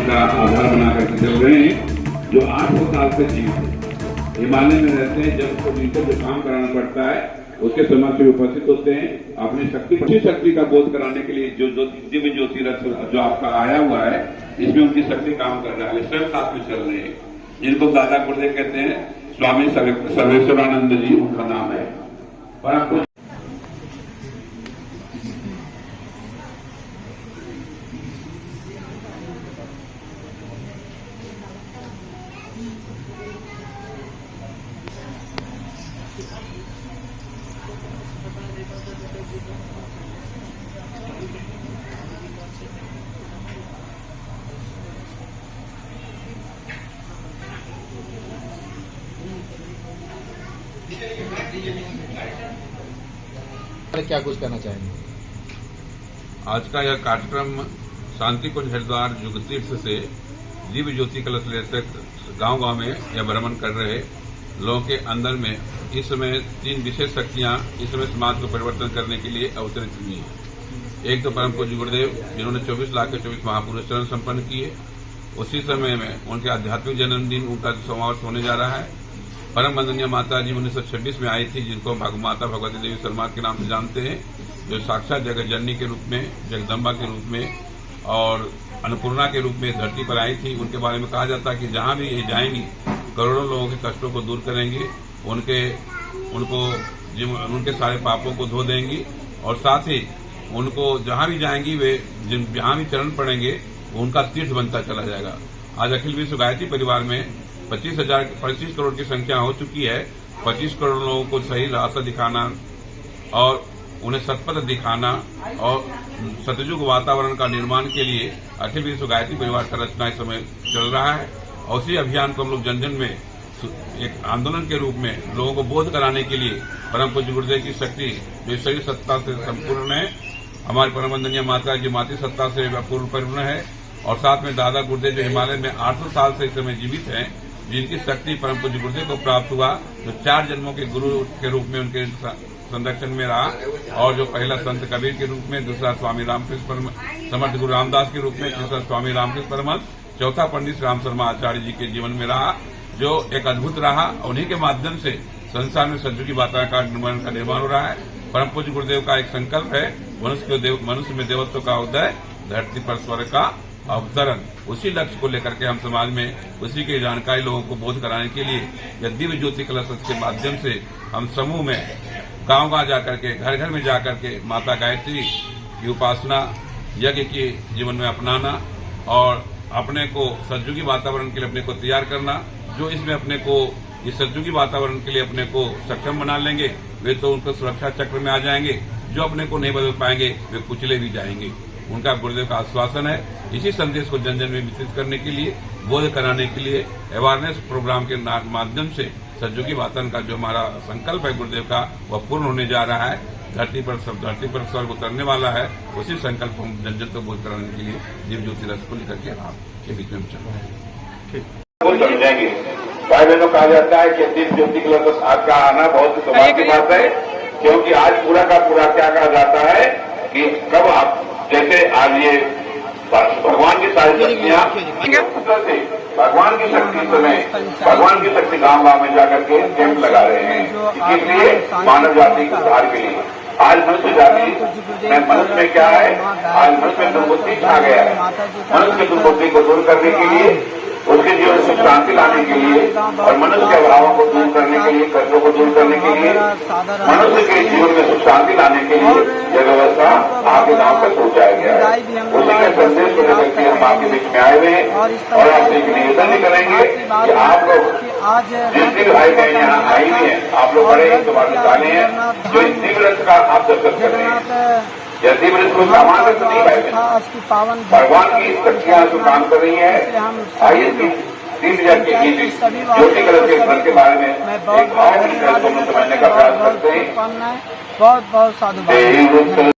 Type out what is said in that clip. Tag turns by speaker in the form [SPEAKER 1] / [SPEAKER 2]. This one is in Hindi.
[SPEAKER 1] का आधार बना करके चल रहे हैं, जो 800 साल से जीवित है। हिमालय में रहते हैं, जब उनको मिलकर जो काम कराना पड़ता है उसके समक्ष में उपस्थित होते हैं। अपनी शक्ति का बोध कराने के लिए जो दिव्य ज्योति रथ जो आपका आया हुआ है, इसमें उनकी शक्ति काम कर रहा है, स्वयं साथ में चल रहे हैं। जिनको दादा गुरुदेव कहते हैं, स्वामी सर्वेश्वरानंद जी उनका नाम है। और आपको
[SPEAKER 2] क्या कुछ कहना चाहेंगे?
[SPEAKER 1] आज का यह कार्यक्रम शांति कुंज हरिद्वार युगतीर्थ से दिव्य ज्योति कलश लेकर गांव-गांव में यह भ्रमण कर रहे लोगों के अंदर में इस समय 3 विशेष शक्तियां इस समय समाज को परिवर्तन करने के लिए अवतरित हुई हैं। एक तो परम पूज्य गुरुदेव, जिन्होंने 24 लाख के 24 महापुरुष चरण संपन्न किए। उसी समय में उनके आध्यात्मिक जन्मदिन उनका समावर्ष होने जा रहा है। परम वंदनीय माता जी 1926 में आई थी, जिनको माता भगवती देवी शर्मा के नाम से जानते हैं, जो साक्षात जगत जननी के रूप में, जगदम्बा के रूप में और अन्नपूर्णा के रूप में धरती पर आई थी। उनके बारे में कहा जाता है कि जहां भी ये जाएंगी करोड़ों लोगों के कष्टों को दूर करेंगी, उनके सारे पापों को धो देंगी और साथ ही उनको जहां भी जाएंगी वे जहां भी चरण पड़ेंगे उनका तीर्थ बनता चला जाएगा। आज अखिल विश्व गायत्री परिवार में 25 करोड़ की संख्या हो चुकी है। 25 करोड़ लोगों को सही रास्ता दिखाना और उन्हें सतपथ दिखाना और सतयुग वातावरण का निर्माण के लिए अखिल विश्व गायत्री परिवार का रचना इस समय चल रहा है। और उसी अभियान को हम लोग जन जन में एक आंदोलन के रूप में लोगों को बोध कराने के लिए परम पूज्य गुरुदेव की शक्ति जो शरीर सत्ता से संपूर्ण है, हमारी परम वंदनीय माता जी मातृ सत्ता से पूर्ण है, और साथ में दादा गुरुदेव जो हिमालय में 800 साल से इस समय जीवित हैं, जिनकी शक्ति परम पूज्य गुरुदेव को प्राप्त हुआ, जो 4 जन्मों के गुरु के रूप में उनके संरक्षण में रहा, और जो पहला संत कबीर के रूप में, दूसरा स्वामी रामकृष्ण परमहंस, समर्थ गुरु रामदास के रूप में, तीसरा स्वामी रामकृष्ण परमहंस, चौथा पंडित राम शर्मा आचार्य जी के जीवन में रहा, जो एक अद्भुत रहा। उन्हीं के माध्यम से संसार में सतयुगी वातावरण का निर्माण हो रहा है। परम पूज्य गुरुदेव का एक संकल्प है, मनुष्य में देवत्व का उदय, धरती पर स्वर्ग का अवतरण। उसी लक्ष्य को लेकर के हम समाज में उसी की जानकारी लोगों को बोध कराने के लिए या दिव्य ज्योति कलश के माध्यम से हम समूह में गांव-गांव जाकर के, घर-घर में जाकर के माता गायत्री की उपासना, यज्ञ के जीवन में अपनाना और अपने को सतयुगी वातावरण के लिए अपने को तैयार करना। जो इसमें अपने को इस सतयुगी वातावरण के लिए अपने को सक्षम बना लेंगे वे तो उनको सुरक्षा चक्र में आ जाएंगे, जो अपने को नहीं बदल पाएंगे वे कुचले भी जाएंगे। उनका गुरुदेव का आश्वासन है। इसी संदेश को जन जन में वितरित करने के लिए, बोध कराने के लिए, अवेयरनेस प्रोग्राम के माध्यम से सतयुगी वातावरण का जो हमारा संकल्प है गुरुदेव का, वह पूर्ण होने जा रहा है। धरती पर स्वर्ग उतरने वाला है। उसी संकल्प को हम जन जन को बोध कराने के लिए दिव्य ज्योति रथ को लेकर के आपके बीच में चल रहे हैं।
[SPEAKER 3] समझेंगे भाई बहनों, कहा जाता है कि दिव्य ज्योति के लिए आज का आना बहुत सौभाग्य की बात है, क्योंकि आज पूरा का पूरा क्या कहा जाता है कि कब आप जैसे आज ये भगवान की सारी शक्तियां भगवान की शक्ति समय भगवान की शक्ति गांव-गांव में जाकर के कैंप लगा रहे हैं, इसलिए मानव जाति के उद्धार के लिए। आज मनुष्य जाति में मनुष्य में क्या है, आज मनुष्य में दुर्बुद्धि छा गया है। मनुष्य की दुर्बुद्धि को दूर करने के लिए, उसके जीवन में शांति लाने के लिए और मनुष्य के अभावों को दूर करने के लिए, कर्जों को दूर करने के लिए, मनुष्य के जीवन में सुख शांति लाने के लिए यह व्यवस्था आपके गांव तक पहुंचाया गया है। उसी के संदेश को लेकर के हम आपके बीच में आए हुए हैं और आपसे एक निवेदन भी करेंगे कि आप लोग जितने भाई बहन यहाँ आई हुई हैं, आप लोग बड़े ही सौभाग्यशाली हैं जो इस दिव्य रथ का आप दर्शन कर रहे हैं। यह दिव्य रथ कोई सामान्य रथ नहीं है, भगवान की शक्तियां जो काम कर रही है। आइए ज्योति कलश के ग्रंथ के बारे में एक भाव समझने का प्रयास करते हैं।
[SPEAKER 4] बहुत बहुत साधुवाद।